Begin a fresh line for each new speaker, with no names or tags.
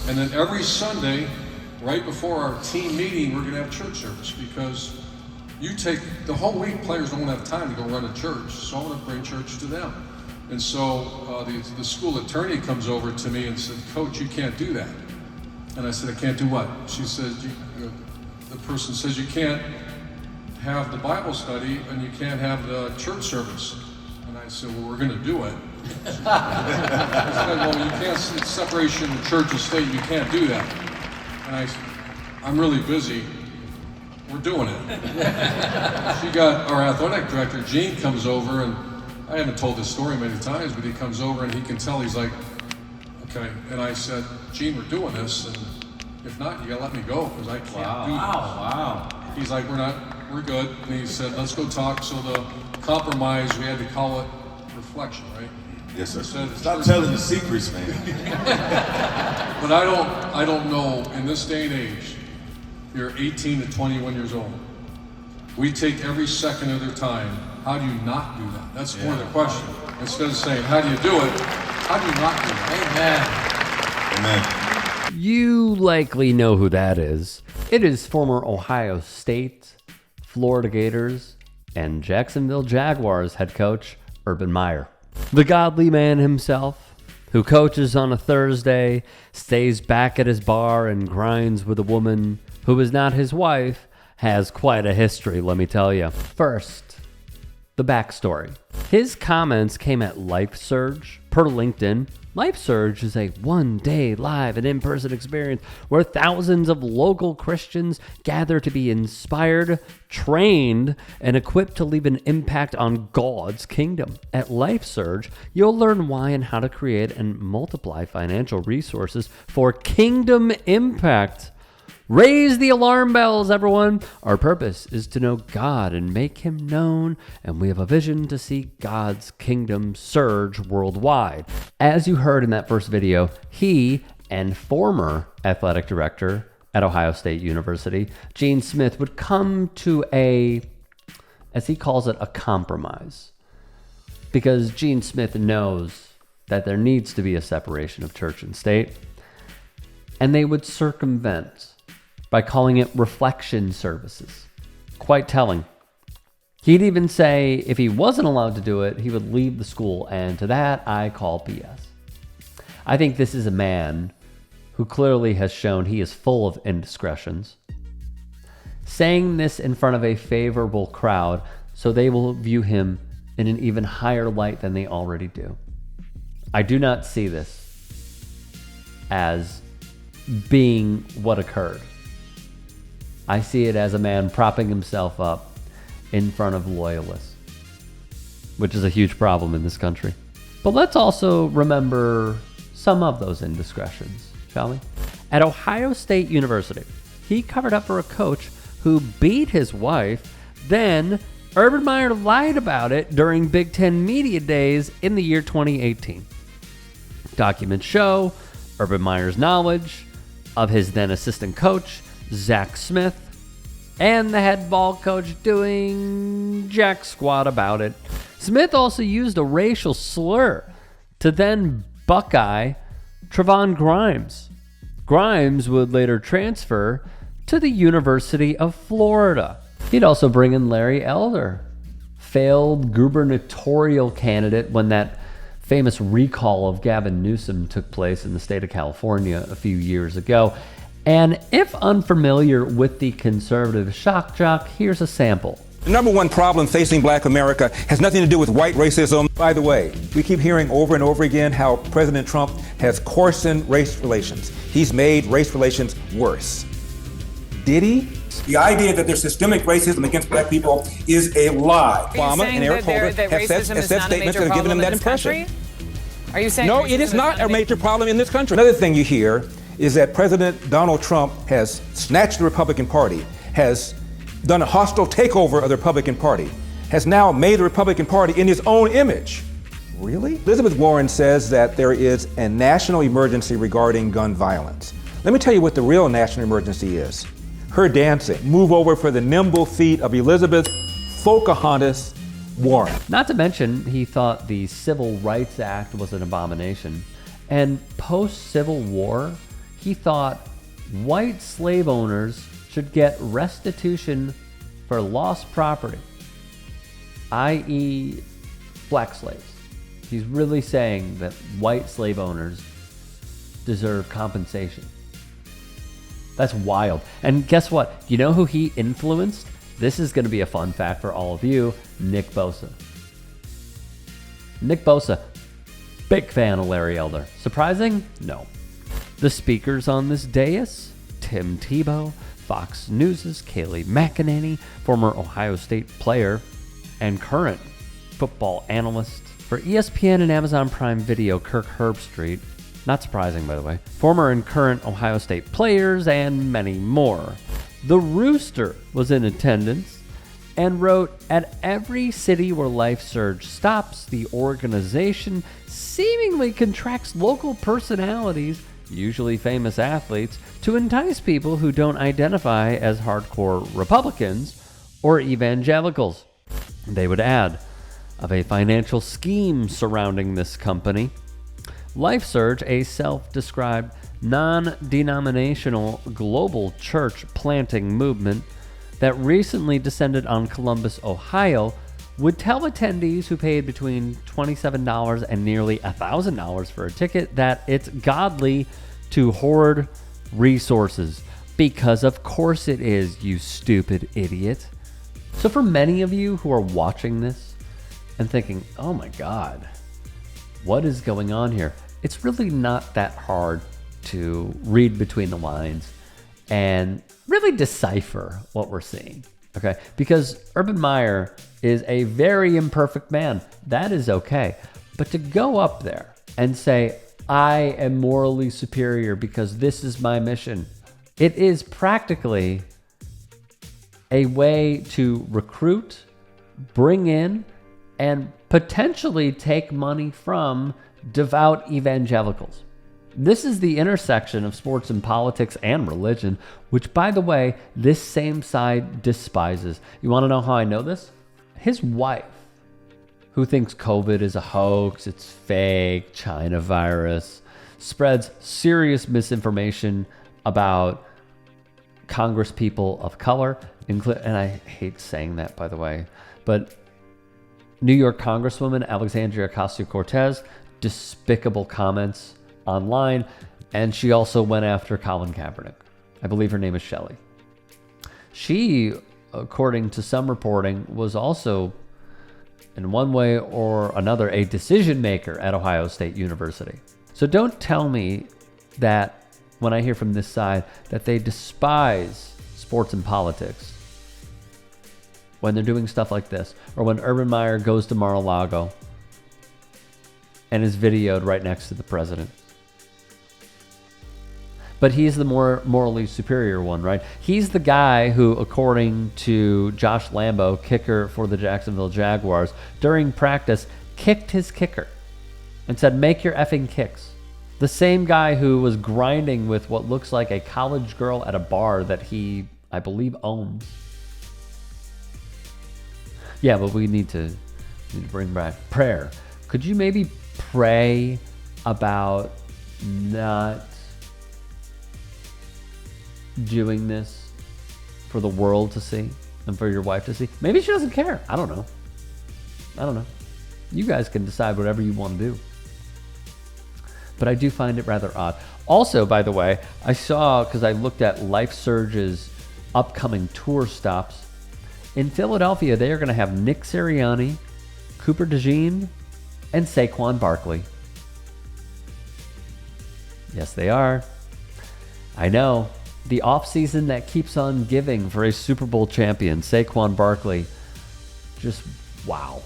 And then every Sunday, right before our team meeting, we're gonna have church service, because you take, the whole week players don't have time to go run a church, so I wanna bring church to them. And so the school attorney comes over to me and said, "Coach, you can't do that." And I said, "I can't do what?" She says, the person says, "You can't have the Bible study and you can't have the church service." And I said, "Well, we're gonna do it." I said, "Well, you can't, it's separation of church and state, you can't do that." And I said, "I'm really busy. We're doing it." She got, our athletic director, Gene, comes over, and I haven't told this story many times, but he comes over and he can tell, he's like, "Okay." And I said, "Gene, we're doing this, and if not, you gotta let me go, because I can't do this."
Wow.
He's like, we're good. And he said, "Let's go talk." So the compromise, we had to call it reflection, right?
Yes, sir.
So
stop telling the secrets, man.
But I don't know, in this day and age, you're 18 to 21 years old. We take every second of their time. How do you not do that? That's more the question. Instead of saying, "How do you do it?" How do you not do it?
Amen.
You likely know who that is. It is former Ohio State, Florida Gators, and Jacksonville Jaguars head coach Urban Meyer. The godly man himself, who coaches on a Thursday, stays back at his bar and grinds with a woman who is not his wife, has quite a history, let me tell you. First, the backstory. His comments came at LifeSurge. Per LinkedIn, LifeSurge is a one-day live and in-person experience where thousands of local Christians gather to be inspired, trained, and equipped to leave an impact on God's kingdom. At LifeSurge, you'll learn why and how to create and multiply financial resources for kingdom impact. Raise the alarm bells, everyone. Our purpose is to know God and make him known, and we have a vision to see God's kingdom surge worldwide. As you heard in that first video, he and former athletic director at Ohio State University, Gene Smith, would come to a, as he calls it, a compromise. Because Gene Smith knows that there needs to be a separation of church and state, and they would circumvent by calling it reflection services. Quite telling. He'd even say if he wasn't allowed to do it, he would leave the school, and to that I call BS. I think this is a man who clearly has shown he is full of indiscretions. Saying this in front of a favorable crowd so they will view him in an even higher light than they already do. I do not see this as being what occurred. I see it as a man propping himself up in front of loyalists, which is a huge problem in this country. But let's also remember some of those indiscretions, shall we? At Ohio State University, he covered up for a coach who beat his wife. Then Urban Meyer lied about it during Big Ten Media Days in the year 2018. Documents show Urban Meyer's knowledge of his then assistant coach, Zach Smith, and the head ball coach doing jack squat about it. Smith also used a racial slur to then Buckeye Trevon Grimes. Grimes would later transfer to the University of Florida. He'd also bring in Larry Elder, failed gubernatorial candidate when that famous recall of Gavin Newsom took place in the state of California a few years ago. And if unfamiliar with the conservative shock jock, here's a sample.
The number one problem facing black America has nothing to do with white racism. By the way, we keep hearing over and over again how President Trump has coarsened race relations. He's made race relations worse. Did he? The idea that there's systemic racism against black people is a lie.
Obama and Eric Holder have said statements that have given him that impression. Are you saying?
No, it is not a major problem in this country. Another thing you hear is that President Donald Trump has snatched the Republican Party, has done a hostile takeover of the Republican Party, has now made the Republican Party in his own image. Really? Elizabeth Warren says that there is a national emergency regarding gun violence. Let me tell you what the real national emergency is. Her dancing. Move over for the nimble feet of Elizabeth Pocahontas Warren.
Not to mention, he thought the Civil Rights Act was an abomination. And post-Civil War, he thought white slave owners should get restitution for lost property, i.e. black slaves. He's really saying that white slave owners deserve compensation. That's wild. And guess what? You know who he influenced? This is going to be a fun fact for all of you. Nick Bosa. Nick Bosa, big fan of Larry Elder. Surprising? No. The speakers on this dais: Tim Tebow, Fox News' Kayleigh McEnany, former Ohio State player and current football analyst for ESPN and Amazon Prime Video, Kirk Herbstreit. Not surprising, by the way. Former and current Ohio State players, and many more. The Rooster was in attendance and wrote, "At every city where life surge stops, the organization seemingly contracts local personalities, usually famous athletes, to entice people who don't identify as hardcore Republicans or evangelicals." They would add, of a financial scheme surrounding this company. LifeSurge, a self-described non-denominational global church planting movement that recently descended on Columbus, Ohio, would tell attendees who paid between $27 and nearly $1,000 for a ticket that it's godly to hoard resources. Because of course it is, you stupid idiot. So for many of you who are watching this and thinking, oh my God, what is going on here? It's really not that hard to read between the lines and really decipher what we're seeing, okay? Because Urban Meyer is a very imperfect man. That is okay. But to go up there and say, I am morally superior because this is my mission, it is practically a way to recruit, bring in, and potentially take money from devout evangelicals. This is the intersection of sports and politics and religion, which, by the way, this same side despises. You want to know how I know this? His wife, who thinks COVID is a hoax, it's fake, China virus, spreads serious misinformation about Congress people of color, and I hate saying that, by the way, but New York Congresswoman Alexandria Ocasio-Cortez, despicable comments online, and she also went after Colin Kaepernick. I believe her name is Shelley. She, according to some reporting, was also, in one way or another, a decision maker at Ohio State University. So don't tell me that when I hear from this side that they despise sports and politics when they're doing stuff like this, or when Urban Meyer goes to Mar-a-Lago and is videoed right next to the president. But he's the more morally superior one, right? He's the guy who, according to Josh Lambo, kicker for the Jacksonville Jaguars, during practice kicked his kicker and said, "Make your effing kicks." The same guy who was grinding with what looks like a college girl at a bar that he, I believe, owns. Yeah, but we need to bring back prayer. Could you maybe pray about not doing this for the world to see and for your wife to see? Maybe she doesn't care. I don't know. You guys can decide whatever you want to do. But I do find it rather odd. Also, by the way, I saw, because I looked at LifeSurge's upcoming tour stops. In Philadelphia, they are going to have Nick Sirianni, Cooper DeJean, and Saquon Barkley. Yes, they are. I know. The offseason that keeps on giving for a Super Bowl champion, Saquon Barkley. Just wow.